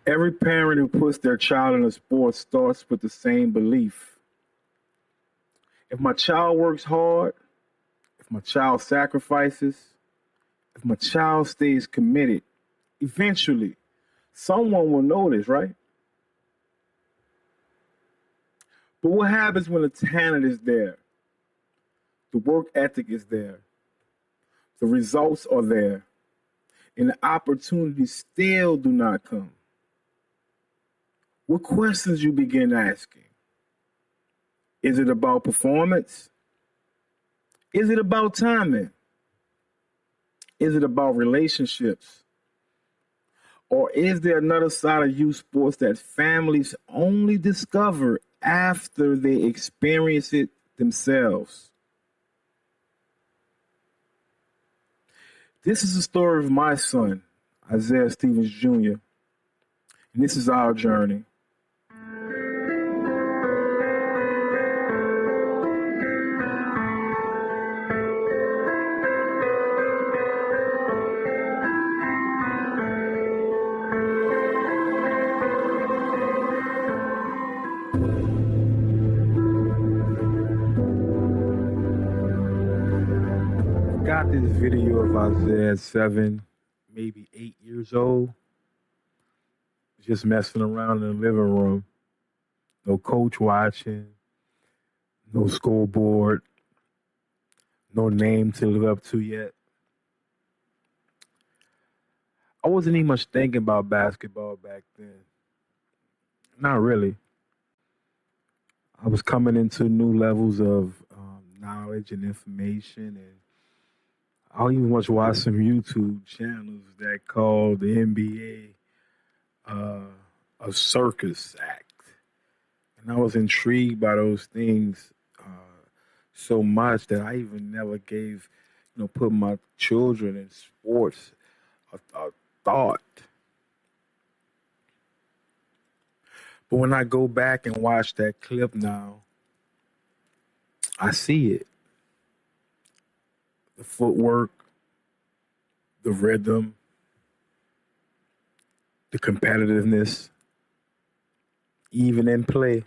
Every parent who puts their child in a sport starts with the same belief. If my child works hard, if my child sacrifices, if my child stays committed, eventually someone will notice, right? But what happens when the talent is there? The work ethic is there. The results are there. And the opportunities still do not come. What questions you begin asking? Is it about performance? Is it about timing? Is it about relationships? Or is there another side of youth sports that families only discover after they experience it themselves? This is the story of my son, Isiah Stevens Jr., and this is our journey. Got this video of Isiah 7, maybe 8 years old, just messing around in the living room. No coach watching, no scoreboard, no name to live up to yet. I wasn't even much thinking about basketball back then. Not really. I was coming into new levels of knowledge and information, and I even watch some YouTube channels that call the NBA a circus act. And I was intrigued by those things so much that I even never gave, put my children in sports a thought. But when I go back and watch that clip now, I see it. The footwork, the rhythm, the competitiveness, even in play.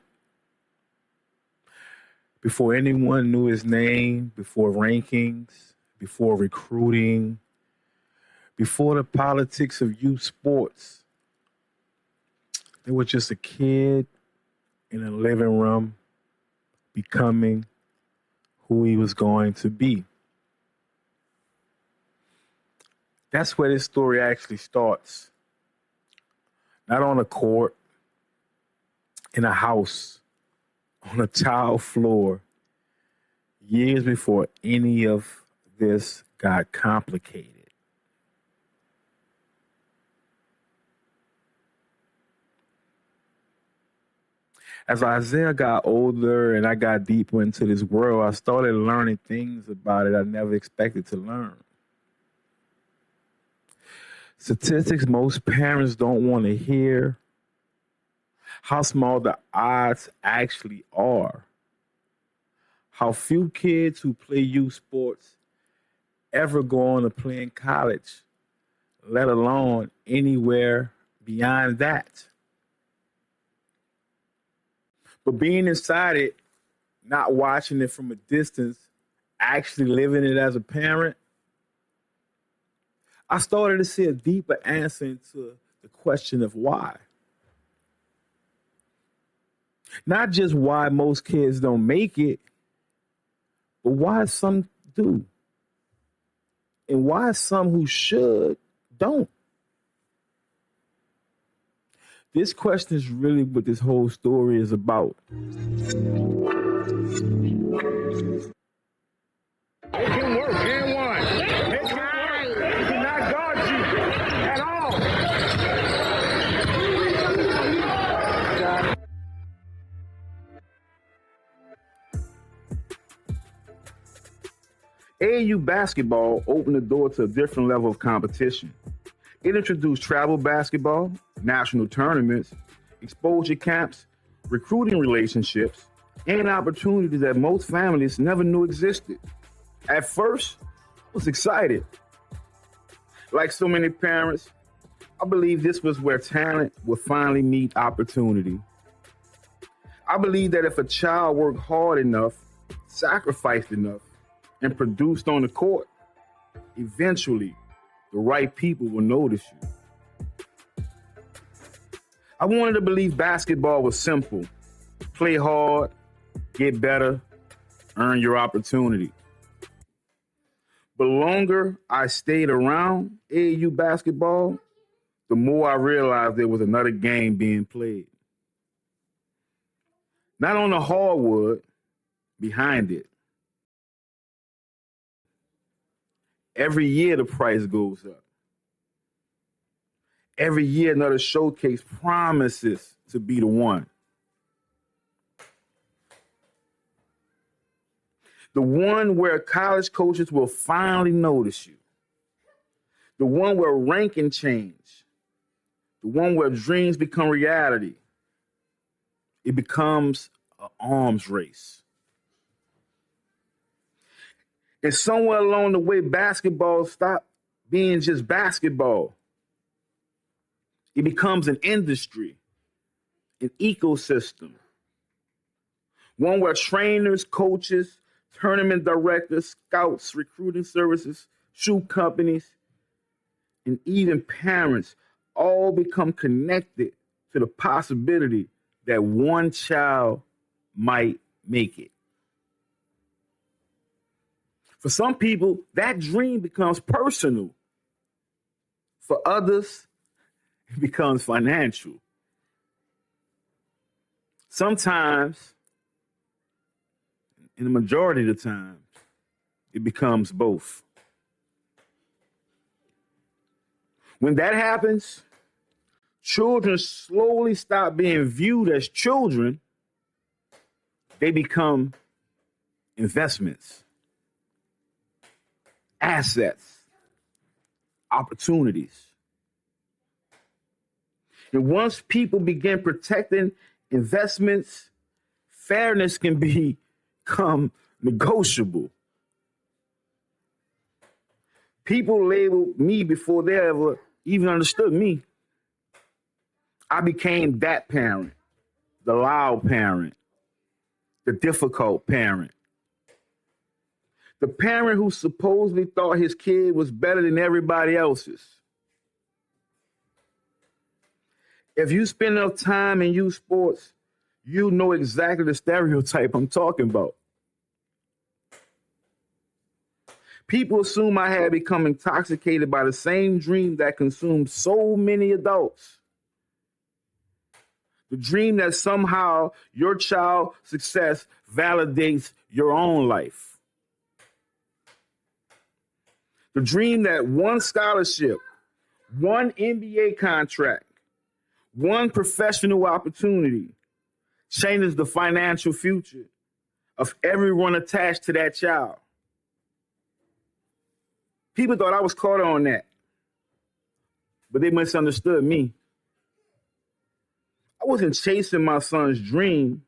Before anyone knew his name, before rankings, before recruiting, before the politics of youth sports, there was just a kid in a living room becoming who he was going to be. That's where this story actually starts. Not on a court, in a house, on a tile floor, years before any of this got complicated. As Isiah got older and I got deeper into this world, I started learning things about it I never expected to learn. Statistics most parents don't want to hear. How small the odds actually are. How few kids who play youth sports ever go on to play in college, let alone anywhere beyond that. But being inside it, not watching it from a distance, actually living it as a parent, I started to see a deeper answer into the question of why. Not just why most kids don't make it, but why some do. And why some who should don't. This question is really what this whole story is about. It can work, and one. It can work. It cannot guard you at all. AAU basketball opened the door to a different level of competition. It introduced travel basketball, national tournaments, exposure camps, recruiting relationships, and opportunities that most families never knew existed. At first, I was excited. Like so many parents, I believe this was where talent would finally meet opportunity. I believe that if a child worked hard enough, sacrificed enough, and produced on the court, eventually the right people will notice you. I wanted to believe basketball was simple. Play hard, get better, earn your opportunity. The longer I stayed around AAU basketball, the more I realized there was another game being played. Not on the hardwood, behind it. Every year the price goes up. Every year another showcase promises to be the one. The one where college coaches will finally notice you. The one where ranking change. The one where dreams become reality. It becomes an arms race. And somewhere along the way, basketball stopped being just basketball. It becomes an industry, an ecosystem. One where trainers, coaches, tournament directors, scouts, recruiting services, shoe companies, and even parents all become connected to the possibility that one child might make it. For some people, that dream becomes personal. For others, it becomes financial. Sometimes, in the majority of the time, it becomes both. When that happens, children slowly stop being viewed as children. They become investments, assets, opportunities. And once people begin protecting investments, fairness can become negotiable. People labeled me before they ever even understood me. I became that parent, the loud parent, the difficult parent, the parent who supposedly thought his kid was better than everybody else's. If you spend enough time in youth sports, you know exactly the stereotype I'm talking about. People assume I had become intoxicated by the same dream that consumed so many adults. The dream that somehow your child's success validates your own life. The dream that one scholarship, one NBA contract, one professional opportunity changes the financial future of everyone attached to that child. People thought I was caught on that, but they misunderstood me. I wasn't chasing my son's dream.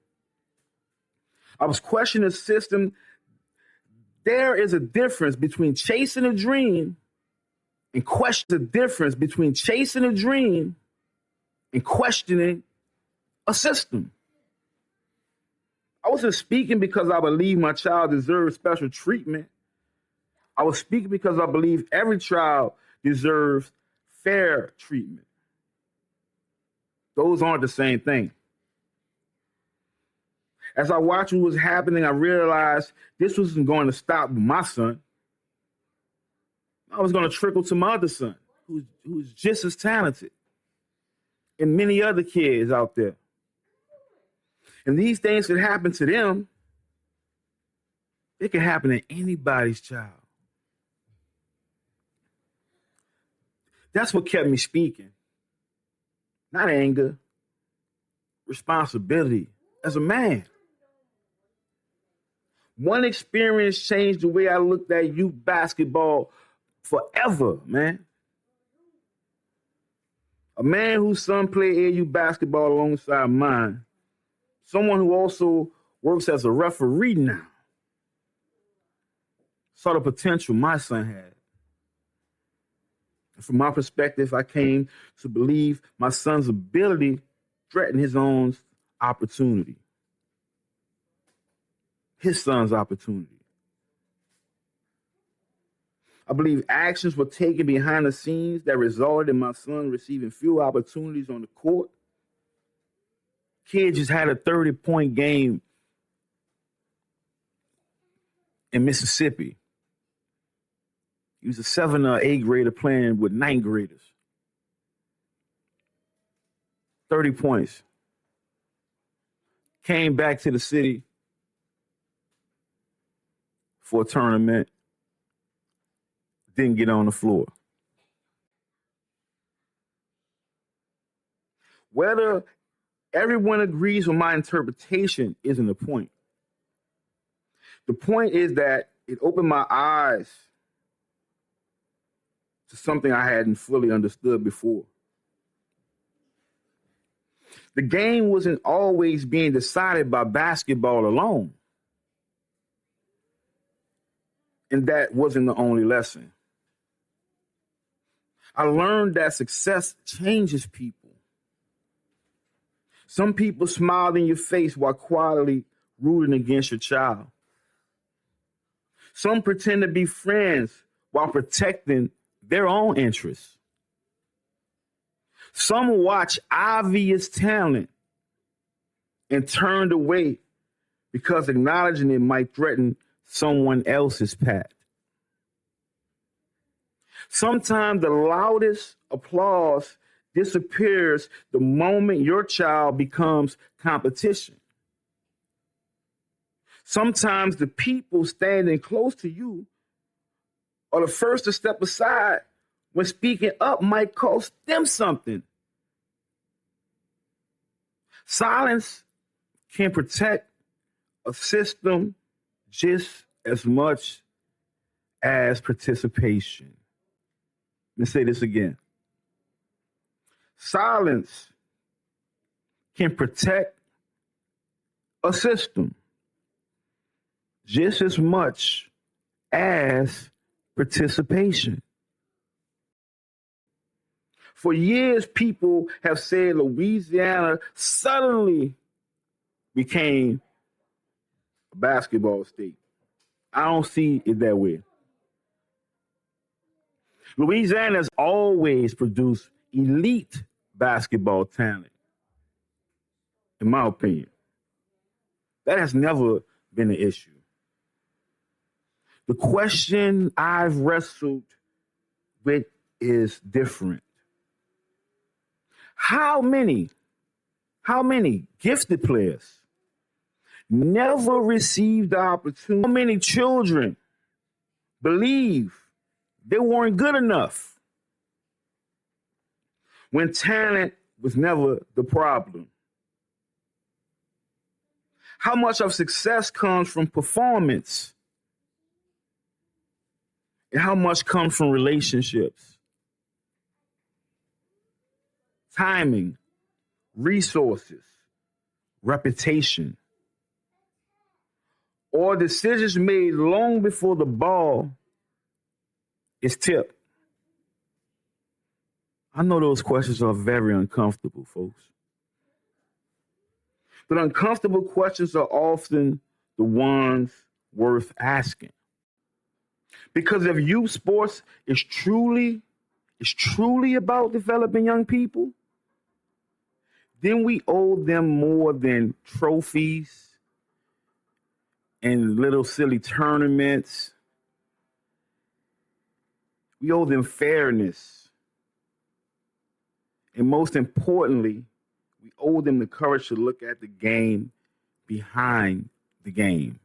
I was questioning the system. There is a difference between chasing a dream and questioning a system. I wasn't speaking because I believe my child deserves special treatment. I was speaking because I believe every child deserves fair treatment. Those aren't the same thing. As I watched what was happening, I realized this wasn't going to stop with my son. I was going to trickle to my other son, who's just as talented, and many other kids out there. And these things could happen to them. It can happen to anybody's child. That's what kept me speaking. Not anger, responsibility as a man. One experience changed the way I looked at youth basketball forever, man. A man whose son played AAU basketball alongside mine someone who also works as a referee now, saw the potential my son had. And from my perspective, I came to believe my son's ability threatened his own opportunity. His son's opportunity. I believe actions were taken behind the scenes that resulted in my son receiving few opportunities on the court. Kid just had a 30-point game in Mississippi. He was a 7 or 8 grader playing with 9th graders. 30 points. Came back to the city for a tournament. Didn't get on the floor. Whether everyone agrees with my interpretation isn't the point. The point is that it opened my eyes to something I hadn't fully understood before. The game wasn't always being decided by basketball alone. And that wasn't the only lesson. I learned that success changes people. Some people smile in your face while quietly rooting against your child. Some pretend to be friends while protecting their own interests. Some watch obvious talent and turned away because acknowledging it might threaten someone else's path. Sometimes the loudest applause disappears the moment your child becomes competition. Sometimes the people standing close to you are the first to step aside when speaking up might cost them something. Silence can protect a system just as much as participation. Let me say this again. Silence can protect a system just as much as participation. For years, people have said Louisiana suddenly became a basketball state. I don't see it that way. Louisiana has always produced elite basketball talent, in my opinion. That has never been an issue. The question I've wrestled with is different. How many gifted players never received the opportunity? How many children believe they weren't good enough when talent was never the problem? How much of success comes from performance? And how much comes from relationships, timing, resources, reputation, or decisions made long before the ball is tipped? I know those questions are very uncomfortable, folks. But uncomfortable questions are often the ones worth asking. Because if youth sports is truly about developing young people, then we owe them more than trophies and little silly tournaments. We owe them fairness. And most importantly, we owe them the courage to look at the game behind the game.